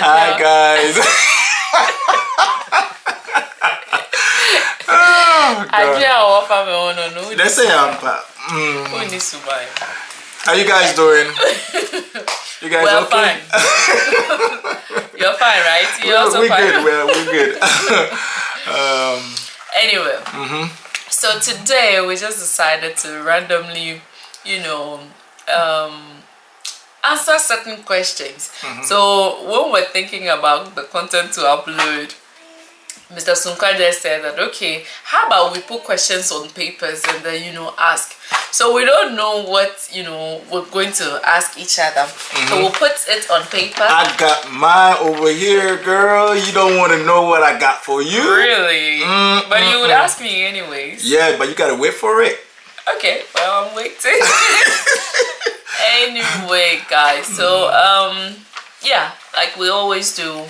Hi guys. Oh, God. Let's say how you guys doing? You guys well, okay? Fine. You're fine, right? You're also we're fine. Good. We're good. Anyway, so today we just decided to randomly, you know, answer certain questions. So when we're thinking about the content to upload, Mr. Sunka just said that, okay, how about we put questions on papers and then, you know, ask. So we don't know what, you know, we're going to ask each other. So we'll put it on paper. I got mine over here, girl. You don't want to know what I got for you. Really? But you would ask me anyways. Yeah, but you got to wait for it. Okay, well, I'm waiting. Anyway, guys, so, yeah, like we always do,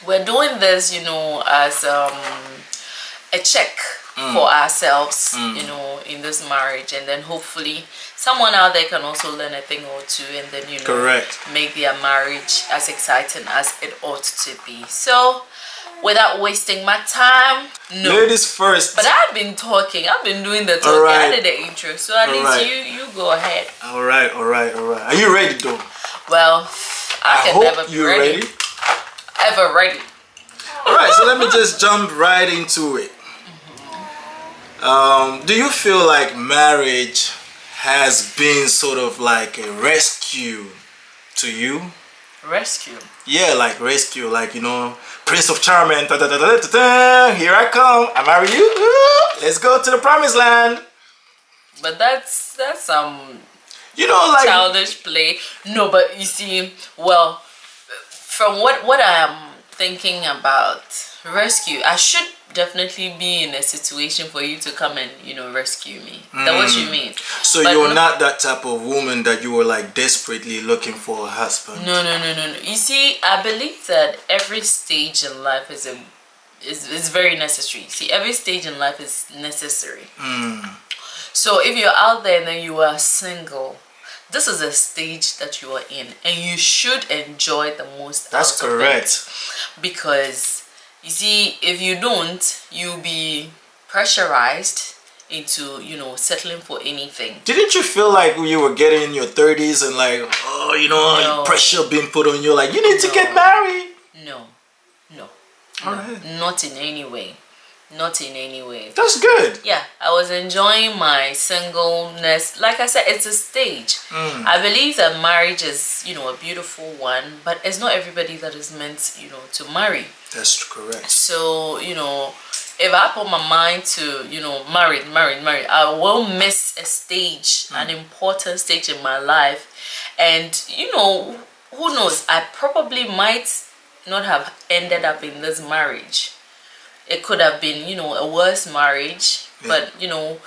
we're doing this, you know, as a check for ourselves, you know, in this marriage, and then hopefully someone out there can also learn a thing or two, and then, you know, make their marriage as exciting as it ought to be. So without wasting my time, ladies first. But I've been talking, I've been doing the talking. I did the intro, so at least you go ahead. All right. Are you ready though? Well, I can never be ready. Ever ready. Alright, so let me just jump right into it. Do you feel like marriage has been sort of like a rescue to you? Rescue? Yeah, like rescue, like, you know, Prince of Charming, da, da, da, da, da, da, here I come, I marry you, let's go to the promised land. But that's you know, like childish play. No, but you see, well, from what I am thinking about rescue, I should definitely be in a situation for you to come and, you know, rescue me. That's what you mean. So but you're not that type of woman that you were like desperately looking for a husband. No. You see, I believe that every stage in life is very necessary. See, every stage in life is necessary. So if you're out there and then you are single, this is a stage that you are in, and you should enjoy the most. That's correct. Because you see, if you don't, you'll be pressurized into, you know, settling for anything. Didn't you feel like you were getting in your 30s and like, oh, you know, pressure being put on you, like you need to get married? No. All right. Not in any way. Not in any way. That's good. Yeah, I was enjoying my singleness. Like I said, it's a stage. I believe that marriage is, you know, a beautiful one, but it's not everybody that is meant, you know, to marry. That's correct. So, you know, if I put my mind to, you know, married, I will miss a stage, an important stage in my life. And, you know, who knows, I probably might not have ended up in this marriage. It could have been, you know, a worse marriage, but, you know,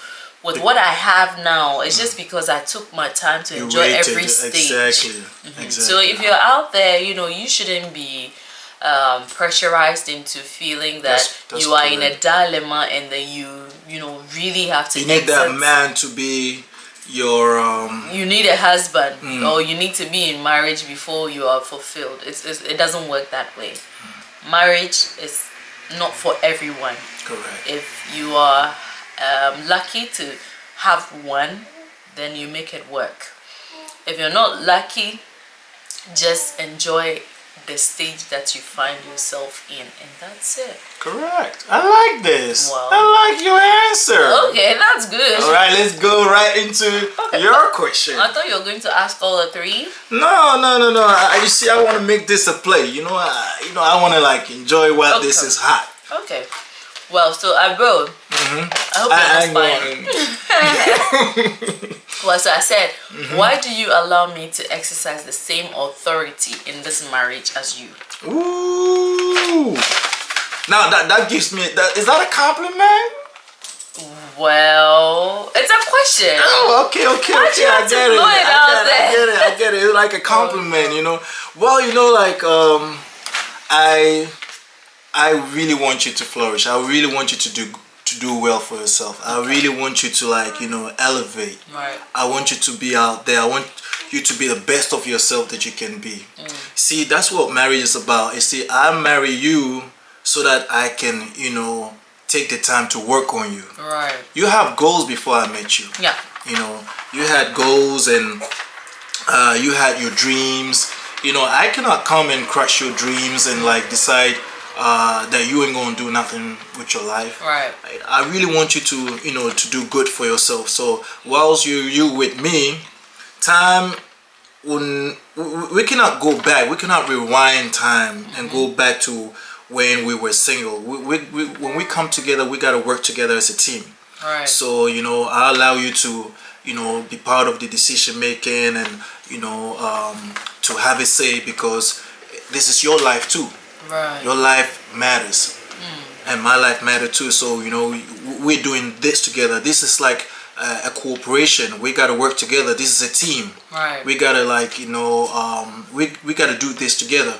with what I have now, it's just because I took my time to enjoy every stage. Exactly. So if you're out there, you know, you shouldn't be pressurized into feeling that that's you are in a dilemma and that you know, really have to. You need that man to be your. You need a husband, or you need to be in marriage before you are fulfilled. It doesn't work that way. Marriage is not for everyone. Correct. If you are lucky to have one, then you make it work. If you're not lucky, just enjoy the stage that you find yourself in, and that's it. Correct. I like this. Well, I like your answer. Okay, that's good. All right, let's go right into your question. I thought you were going to ask all the three. No. You see, I want to make this a play. You know, I want to like enjoy while this is hot. Okay. Well, so I wrote. I hope you're fine. Well, so I said, why do you allow me to exercise the same authority in this marriage as you? Ooh. Now that gives me that. Is that a compliment? Well, it's a question. Oh, okay. I get it. It's like a compliment, you know. Well, you know, like I really want you to flourish. I really want you to do well for yourself. I really want you to, like, you know, elevate. Right. I want you to be out there. I want you to be the best of yourself that you can be. See, that's what marriage is about. You see, I marry you so that I can, you know, take the time to work on you. Right. You have goals before I met you. Yeah. You know, you had goals and you had your dreams. You know, I cannot come and crush your dreams and like decide that you ain't gonna do nothing with your life. Right. I really want you to, you know, to do good for yourself. So whilst you with me, time when we cannot go back, we cannot rewind time and go back to when we were single. When we come together, we gotta work together as a team. Right. So, you know, I allow you to, you know, be part of the decision making and, you know, to have a say, because this is your life too. Right. Your life matters. And my life matters too. So, you know, we're doing this together. This is like a cooperation. We got to work together. This is a team. Right. We got to, like, you know, we got to do this together.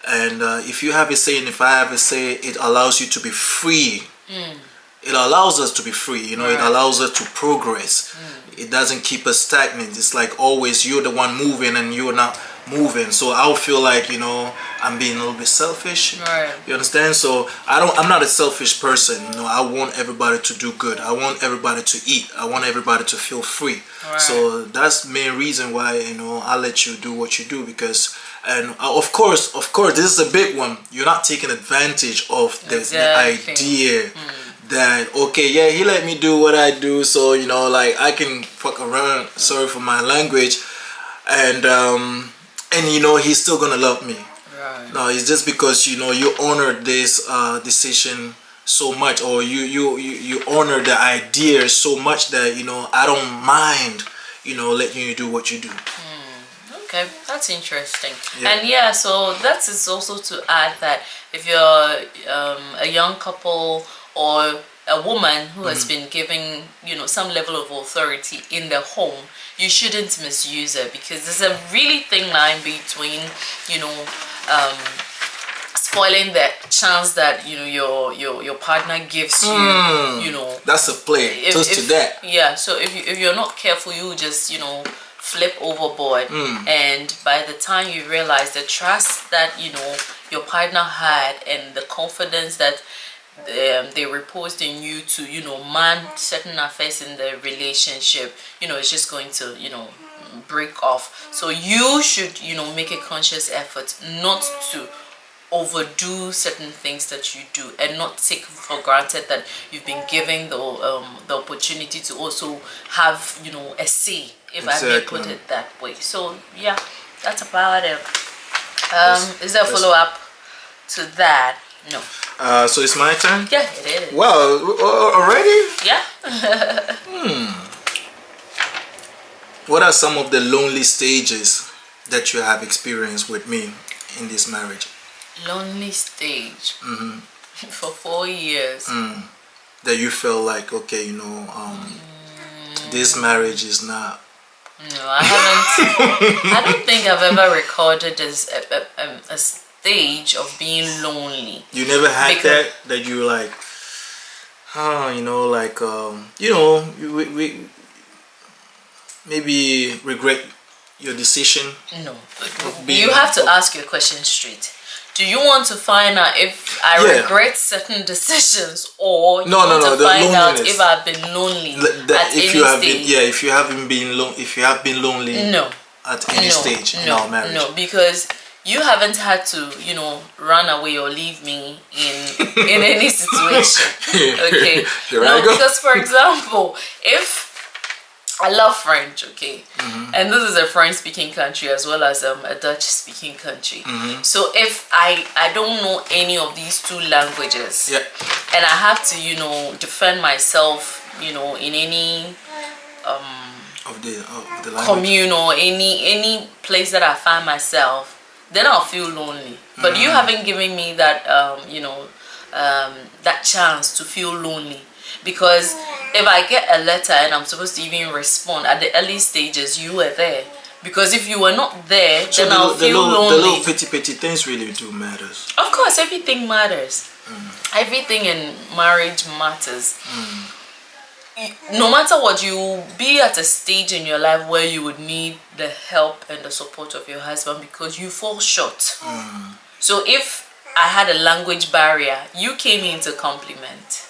And if you have a say and if I have a say, it allows you to be free. It allows us to be free, you know. Right. It allows us to progress. It doesn't keep us stagnant. It's like always you're the one moving and you're not moving. So I'll feel like, you know, I'm being a little bit selfish. Right. You understand? So I'm not a selfish person. You know, I want everybody to do good. I want everybody to eat. I want everybody to feel free. Right. So that's the main reason why, you know, I let you do what you do, because, and of course, this is a big one. You're not taking advantage of the idea that, okay, yeah, he let me do what I do, so, you know, like, I can fuck around, sorry for my language, and you know, he's still gonna love me. Right. No, it's just because, you know, you honor this decision so much, or you honor the idea so much that, you know, I don't mind, you know, letting you do what you do. Okay, that's interesting. Yeah. And yeah, so that is also to add that if you're a young couple or a woman who has been given, you know, some level of authority in the home, you shouldn't misuse it, because there's a really thin line between, you know, spoiling the chance that, you know, your partner gives you, you know. That's a play. Toast to that. Yeah. So if you're not careful, you just, you know, flip overboard, and by the time you realize the trust that, you know, your partner had and the confidence that they reposed in you to, you know, man certain affairs in the relationship, you know, it's just going to, you know, break off. So you should, you know, make a conscious effort not to overdo certain things that you do, and not take for granted that you've been given the opportunity to also have, you know, a say, if I may put it that way. So yeah, that's about it. Is there a follow-up to that? No. So it's my turn? Yeah, it is. Wow, already? Yeah. What are some of the lonely stages that you have experienced with me in this marriage? Lonely stage? For 4 years. That you felt like, okay, you know, this marriage is not... No, I haven't. I don't think I've ever recorded as a stage of being lonely. You never had that you were like, oh, you know, like, you know, we maybe regret your decision? No. You have to ask your question straight. Do you want to find out if I regret certain decisions, or you want to find out if I've been lonely at any stage? If you haven't been if you have been lonely at any stage in our marriage. No, because you haven't had to, you know, run away or leave me in any situation. Okay. Because for example, if I love French, okay, and this is a French-speaking country as well as a Dutch-speaking country. So if I don't know any of these two languages, and I have to, you know, defend myself, you know, in any of the commune or any place that I find myself, then I'll feel lonely. But you haven't given me that, you know, that chance to feel lonely. Because if I get a letter and I'm supposed to even respond at the early stages, you were there. Because if you were not there, so then I'll feel lonely. The little petty things really do matters. Of course, everything matters. Everything in marriage matters. no matter what, you be at a stage in your life where you would need the help and the support of your husband because you fall short. So if I had a language barrier, you came in to compliment.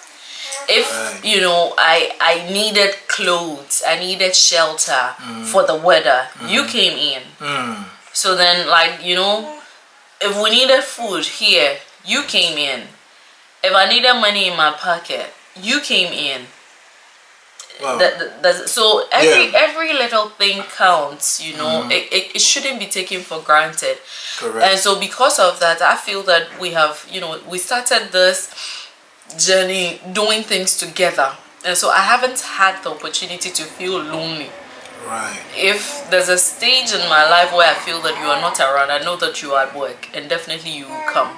If you know, I needed clothes, I needed shelter for the weather, you came in. So then, like, you know, if we needed food here, you came in. If I needed money in my pocket, you came in. Wow. So every little thing counts, you know. It shouldn't be taken for granted. Correct. And so because of that, I feel that we have, you know, we started this journey doing things together, and so I haven't had the opportunity to feel lonely. Right. If there's a stage in my life where I feel that you are not around, I know that you are at work, and definitely you will come.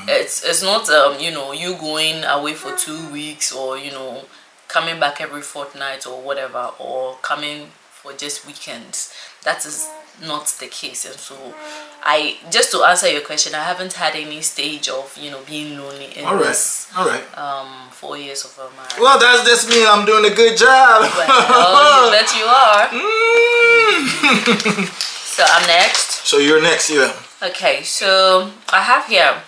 It's not you know, you going away for 2 weeks, or you know, coming back every fortnight or whatever, or coming for just weekends. That is not the case. And so just to answer your question, I haven't had any stage of, you know, being lonely in this 4 years of our marriage. Well, that's just me. I'm doing a good job. Well, you bet you are. So I'm next. So you're next, yeah. Okay, so I have here,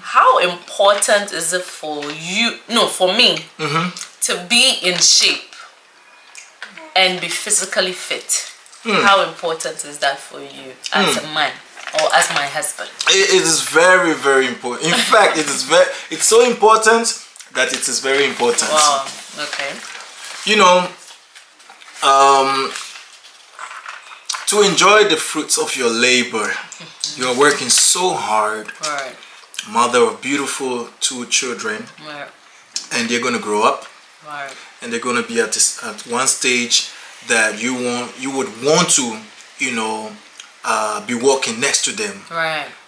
how important is it for you, no, for me, to be in shape and be physically fit? How important is that for you as a man or as my husband? It is very, very important. In fact, it's so important that it is very important. Wow, okay. You know, to enjoy the fruits of your labor, you're working so hard. Right. Mother of beautiful 2 children, and they're going to grow up, and they're going to be at one stage that you would want to, you know, be walking next to them,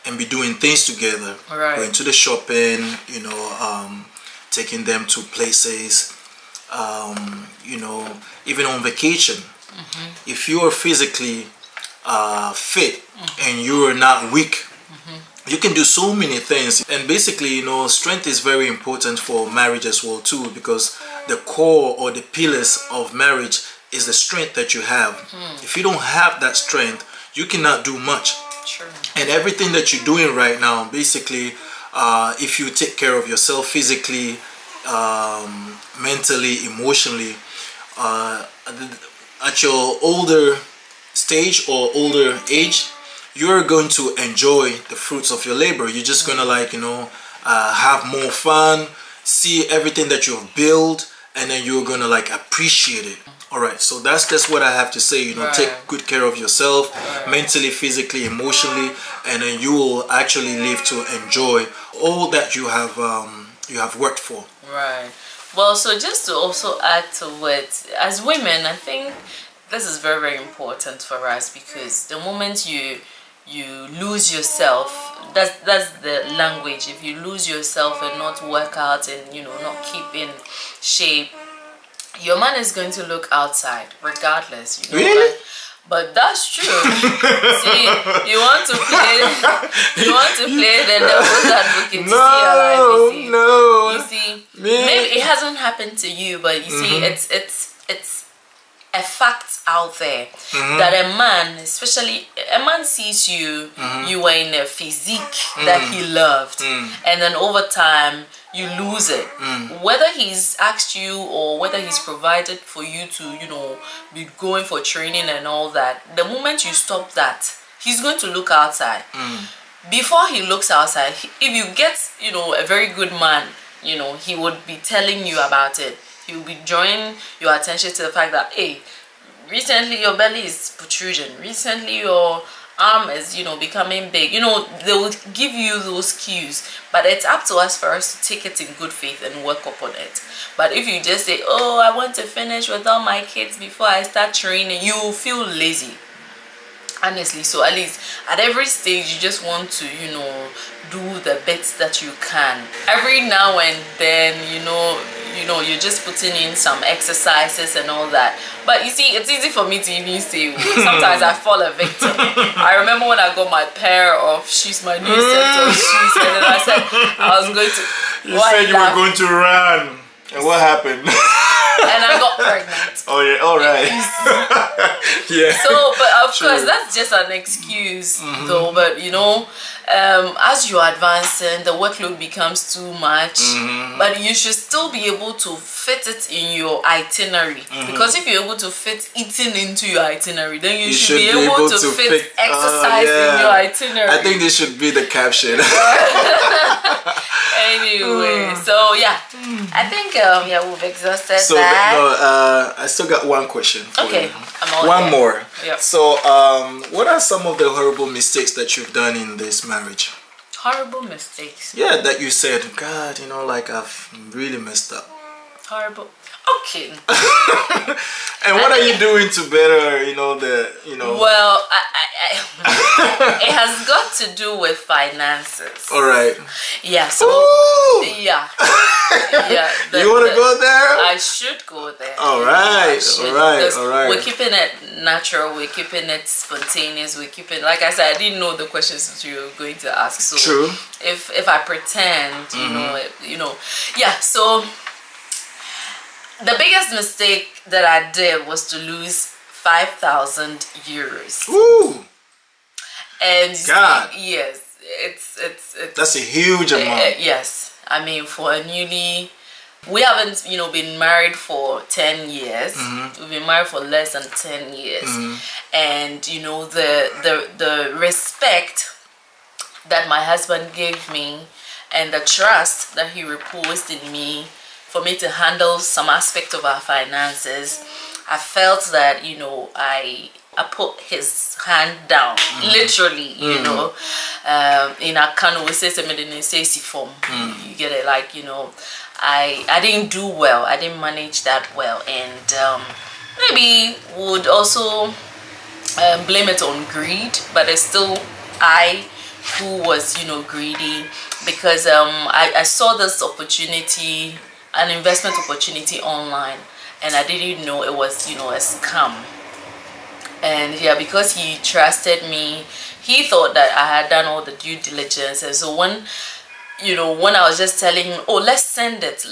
and be doing things together, going to the shopping, you know, taking them to places, you know, even on vacation. If you are physically fit and you are not weak, you can do so many things. And basically, you know, strength is very important for marriage as well too, because the core or the pillars of marriage is the strength that you have. If you don't have that strength, you cannot do much. True. And everything that you're doing right now, basically, if you take care of yourself physically, mentally, emotionally, at your older stage or older age, you're going to enjoy the fruits of your labor. You're just gonna, like, you know, have more fun, see everything that you've built, and then you're gonna, like, appreciate it. Alright, so that's just what I have to say. You know, take good care of yourself, mentally, physically, emotionally, and then you will actually live to enjoy all that you have worked for. Right. Well, so just to also add to it, as women, I think this is very, very important for us, because the moment you lose yourself, that's the language. If you lose yourself and not work out and, you know, not keep in shape, your man is going to look outside regardless, you know. Really? But that's true. See, you want to play the devil's advocate to see your life. You see, you see, maybe it hasn't happened to you, but you see, it's a fact out there that a man, especially a man, sees you, you were in a physique that he loved, and then over time you lose it. Whether he's asked you or whether he's provided for you to, you know, be going for training and all that, the moment you stop that, he's going to look outside. Before he looks outside, if you get, you know, a very good man, you know, he would be telling you about it. He will be drawing your attention to the fact that, hey, recently your belly is protruding, recently your arm is, you know, becoming big. You know, they will give you those cues, but it's up to us for us to take it in good faith and work upon it. But if you just say, oh, I want to finish with all my kids before I start training, you will feel lazy, honestly. So at least at every stage, you just want to, you know, do the bits that you can. Every now and then, you know, you're just putting in some exercises and all that. But you see, it's easy for me to even say, sometimes I fall a victim. I remember when I got my pair of shoes, my new set of shoes, and then I said I was going to... You said you were going to run. And what happened? And I got pregnant. Oh yeah, all right. Yeah. So, but of course, that's just an excuse, though. But you know, as you are advancing, the workload becomes too much. But you should still be able to fit it in your itinerary, because if you're able to fit eating into your itinerary, then you should be able to fit exercise in your itinerary. I think this should be the caption. Anyway, so yeah, I think yeah, we've exhausted that. No, I still got one question for you. One more. Yep. So, what are some of the horrible mistakes that you've done in this marriage? Horrible mistakes? Yeah, that you said, God, you know, like I've really messed up. Horrible. Okay. And what are you doing to better, you know, Well, it has got to do with finances. All right. Yeah. So. Ooh! Yeah. Yeah. You want to go there? I should go there. All right. All right. All right. We're keeping it natural. We're keeping it spontaneous. We're keeping, like I said, I didn't know the questions that you were going to ask. So true. If I pretend, you know, yeah. So. The biggest mistake that I did was to lose 5,000 euros. Ooh! And God. Yes, it's that's a huge amount. Yes, I mean for a we haven't been married for 10 years. We've been married for less than 10 years, and the respect that my husband gave me and the trust that he reposed in me for me to handle some aspect of our finances, I felt that I put his hand down, literally. In a Kano we say something in form. You get it, like I didn't do well. I didn't manage that well, and maybe would also blame it on greed, but it's still I who was greedy, because I saw this opportunity, an investment opportunity online, and I didn't know it was a scam. And yeah, because he trusted me, he thought that I had done all the due diligence. And so when I was just telling him, oh, let's send it,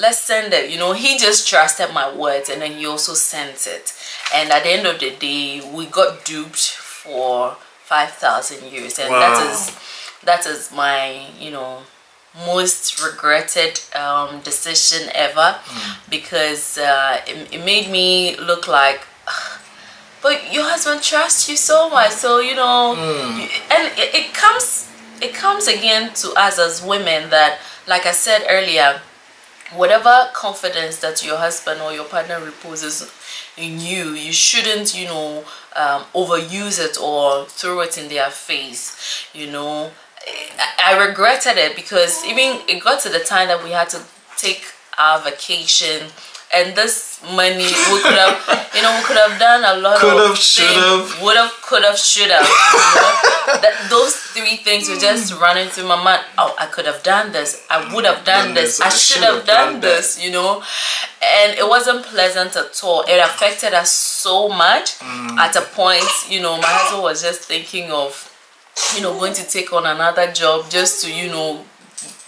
he just trusted my words, and then he also sent it. And at the end of the day, we got duped for 5,000 euros, and wow. that is my most regretted decision ever, because it made me look like, but your husband trusts you so much, so and it comes again to us as women, that, like I said earlier, whatever confidence that your husband or your partner reposes in you, you shouldn't overuse it or throw it in their face. I regretted it, because even it got to the time that we had to take our vacation, and this money we could have done a lot of things. Would have, those three things were just running through my mind. Oh, I could have done this. I would have done this. I should have done this. And it wasn't pleasant at all. It affected us so much. At a point, my husband was just thinking of going to take on another job just to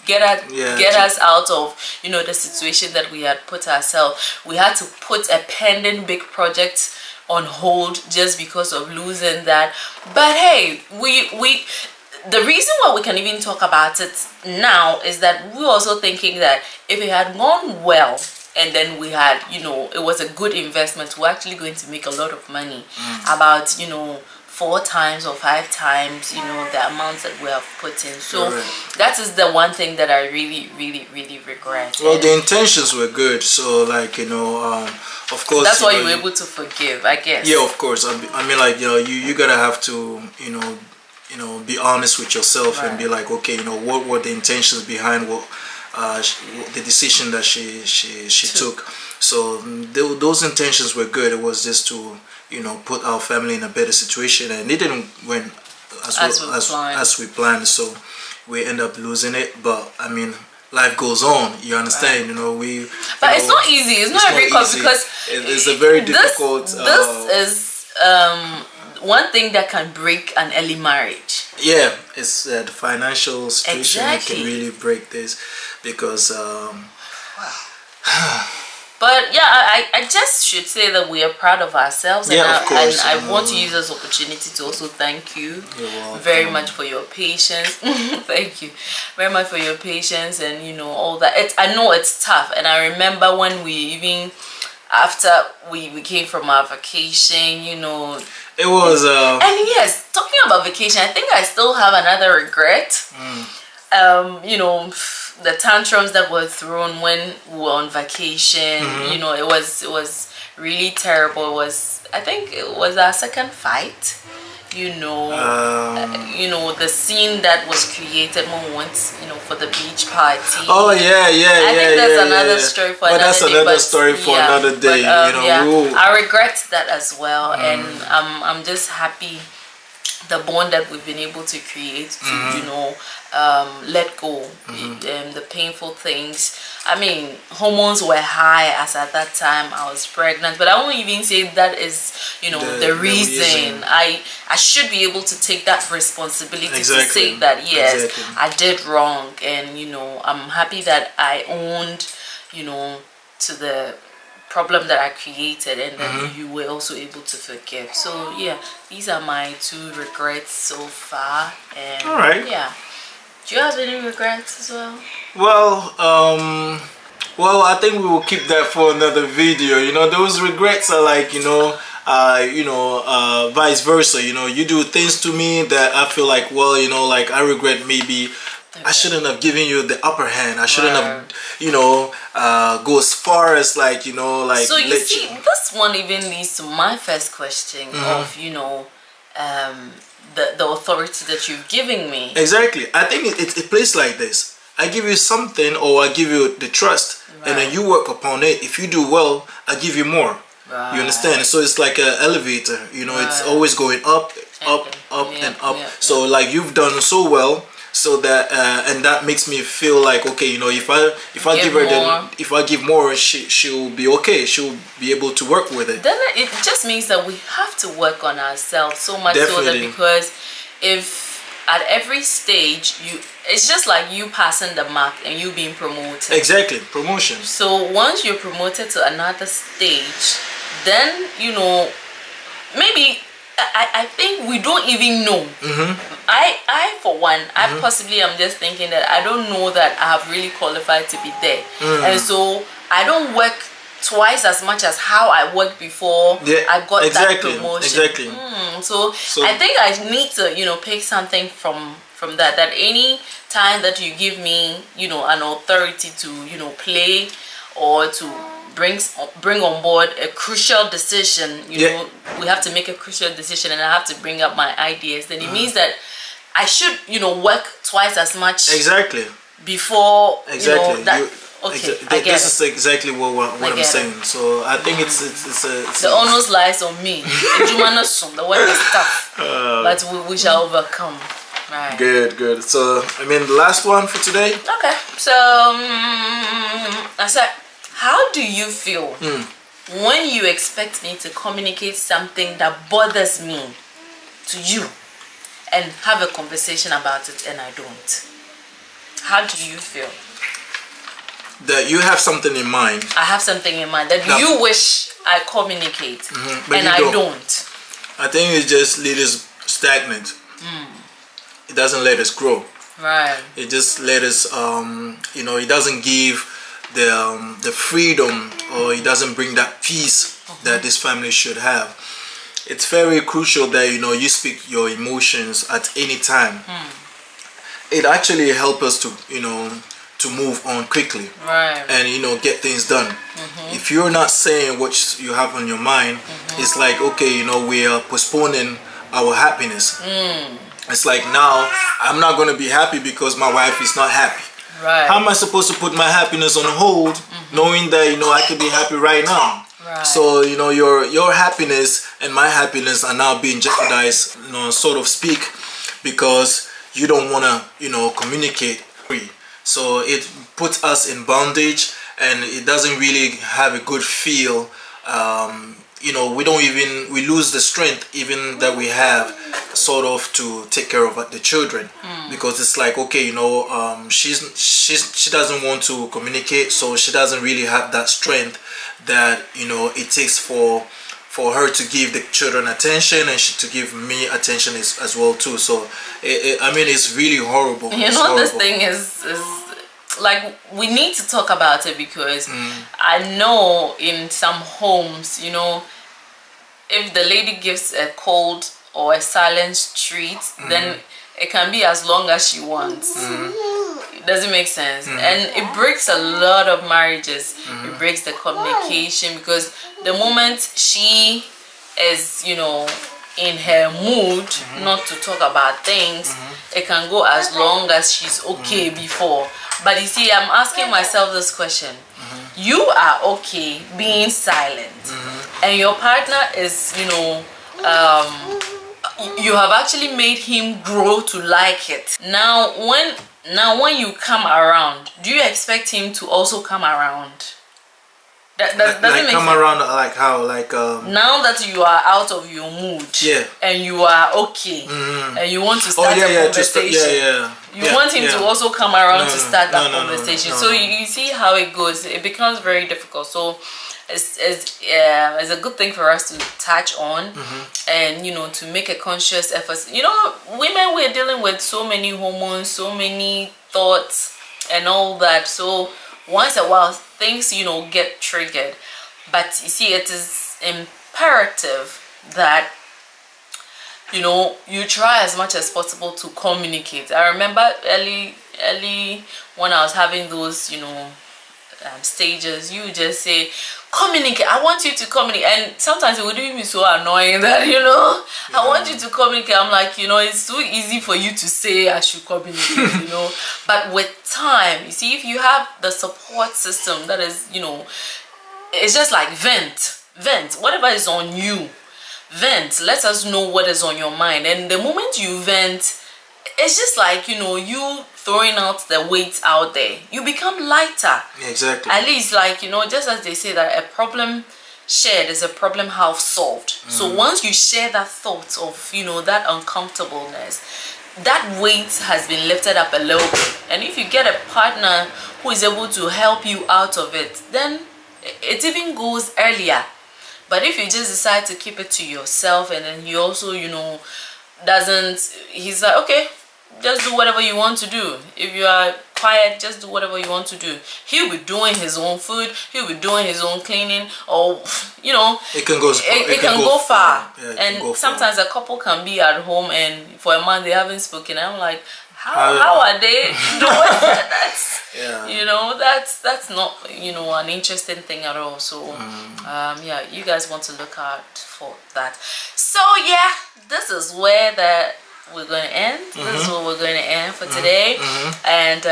get us out of the situation that we had put ourselves. We had to put a pending big project on hold just because of losing that. But hey, the reason why we can even talk about it now is that we're also thinking that if it had gone well, and then we had it was a good investment, we're actually going to make a lot of money, about 4 times or 5 times the amounts that we have put in. So that is the one thing that I really regret. Well, the intentions were good, so like of course that's why you were able to forgive, I guess. Yeah, of course. I mean, like you gotta have to be honest with yourself, and be like, okay, what were the intentions behind what the decision that she took. So those intentions were good. It was just to put our family in a better situation, and it didn't went as we planned, so we end up losing it. But I mean, life goes on, you understand. But it's not easy. It's not very easy, because it's a very difficult. This is one thing that can break an early marriage. Yeah, it's the financial situation that can really break this, because But yeah, I just should say that we are proud of ourselves, and of course. And I want to use this opportunity to also thank you welcome. very much for your patience. Thank you very much for your patience, and you know, all that. I know it's tough, and I remember when we even after we came from our vacation, you know, it was and yes, talking about vacation, I think I still have another regret. You know, the tantrums that were thrown when we were on vacation, you know, it was really terrible. It was, I think it was our second fight, you know. You know, the scene that was created when we went, you know, for the beach party. Oh yeah, I think that's another story for another day. That's another story for another day. You know, yeah, I regret that as well, and I'm just happy the bond that we've been able to create to you know, let go the painful things. I mean, hormones were high as at that time I was pregnant, but I won't even say that is, you know, the reason. I should be able to take that responsibility to say that yes, I did wrong, and you know, I'm happy that I owned, you know, to the problem that I created, and then you were also able to forgive. So yeah, these are my 2 regrets so far. And all right, yeah, do you have any regrets as well? Well, I think we will keep that for another video. You know, those regrets are like, you know, vice versa. You know, you do things to me that I feel like, well, you know, like I regret maybe I shouldn't have given you the upper hand. I shouldn't have, you know, go as far as like, you know, like. So you see, this one even leads to my first question of, you know, the authority that you've given me. Exactly. I think it plays like this. I give you something, or I give you the trust, and then you work upon it. If you do well, I give you more. You understand? So it's like an elevator. You know, it's always going up, up, and up. So like you've done so well. So that and that makes me feel like, okay, you know, if I give her more, if I give more, she'll be okay. She'll be able to work with it. Then it just means that we have to work on ourselves so much. So that, because if at every stage it's just like you passing the mark and you being promoted. Exactly, promotion. So once you're promoted to another stage, then you know, maybe I think we don't even know. I for one, I possibly am just thinking that I don't know that I have really qualified to be there, and so I don't work twice as much as how I worked before I got that promotion. So I think I need to, you know, pick something from that. That any time that you give me, you know, an authority to, you know, play or to bring on board a crucial decision, you know, we have to make a crucial decision, and I have to bring up my ideas, then it means that I should, you know, work twice as much before you know, that. I guess this is exactly what I'm saying. So I think it's the onus lies on me. The work is tough, but we shall overcome. Right. Good. So I mean, the last one for today. Okay. So I said, how do you feel when you expect me to communicate something that bothers me to you and have a conversation about it and I don't? How do you feel? That you have something in mind. I have something in mind that you wish I communicate, and I don't. I think it just leaves us stagnant. It doesn't let us grow. Right. It just let us, you know, it doesn't give the freedom, or it doesn't bring that peace that this family should have. It's very crucial that, you know, you speak your emotions at any time. It actually helps us to, you know, to move on quickly, and you know, get things done. If you're not saying what you have on your mind, it's like, okay, you know, we are postponing our happiness. It's like, now I'm not going to be happy because my wife is not happy. How am I supposed to put my happiness on hold, knowing that, you know, I could be happy right now? So, you know, your happiness and my happiness are now being jeopardized, you know, sort of speak, because you don't want to, you know, communicate free. So it puts us in bondage, and it doesn't really have a good feel you know, we lose the strength even that we have sort of to take care of the children, because it's like, okay, you know, she doesn't want to communicate, so she doesn't really have that strength that, you know, it takes for her to give the children attention and to give me attention as well too. So I mean, it's really horrible. You know, this thing is like, we need to talk about it, because I know in some homes, you know, if the lady gives a cold or a silent treat, then it can be as long as she wants. Does it make sense? And it breaks a lot of marriages. It breaks the communication, because the moment she is, you know, in her mood not to talk about things, it can go as long as she's okay before. But you see, I'm asking myself this question. You are okay being silent, and your partner is, you know, you have actually made him grow to like it. Now when you come around, do you expect him to also come around? Does it make come sense? around like how? Like now that you are out of your mood, and you are okay, and you want to start a conversation, you want him to also come around to start that conversation. So you see how it goes. It becomes very difficult. So it's a good thing for us to touch on, and, you know, to make a conscious effort. You know, women, we're dealing with so many hormones, so many thoughts and all that. So once in a while things, you know, get triggered. But you see, it is imperative that, you know, you try as much as possible to communicate. I remember early when I was having those, you know, stages, you just say, communicate. I want you to communicate. And sometimes it would even be so annoying that, you know, I want you to communicate. I'm like, you know, it's too easy for you to say I should communicate, you know. But with time, you see, if you have the support system that is, you know, it's just like vent, whatever is on you, vent. Let us know what is on your mind. And the moment you vent, it's just like, you know, you throwing out the weight out there, you become lighter. Exactly. At least, like, you know, just as they say that a problem shared is a problem half solved. So once you share that thought of, you know, that uncomfortableness, that weight has been lifted up a little bit. And if you get a partner who is able to help you out of it, then it even goes earlier. But if you just decide to keep it to yourself, and then he also, you know, he's like, okay, just do whatever you want to do. If you are quiet, just do whatever you want to do. He'll be doing his own food, he'll be doing his own cleaning, or, you know, it can go far. Yeah, and sometimes a couple can be at home and for a month they haven't spoken. I'm like, how are they doing that? That's, you know, that's not, you know, an interesting thing at all. So yeah, you guys want to look out for that. So yeah, this is where we're going to end. This is what we're going to end for today. And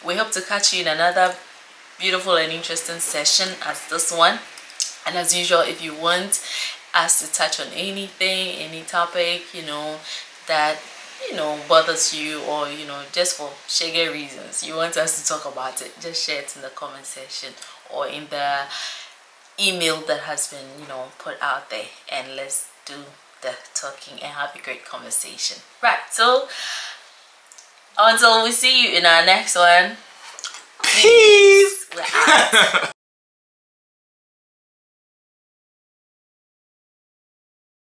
we hope to catch you in another beautiful and interesting session as this one. And as usual, if you want us to touch on anything, any topic, you know, that, you know, bothers you, or, you know, just for shaggy reasons you want us to talk about it, just share it in the comment section or in the email that has been, you know, put out there, and let's do the talking and have a great conversation. Right, so until we see you in our next one, peace.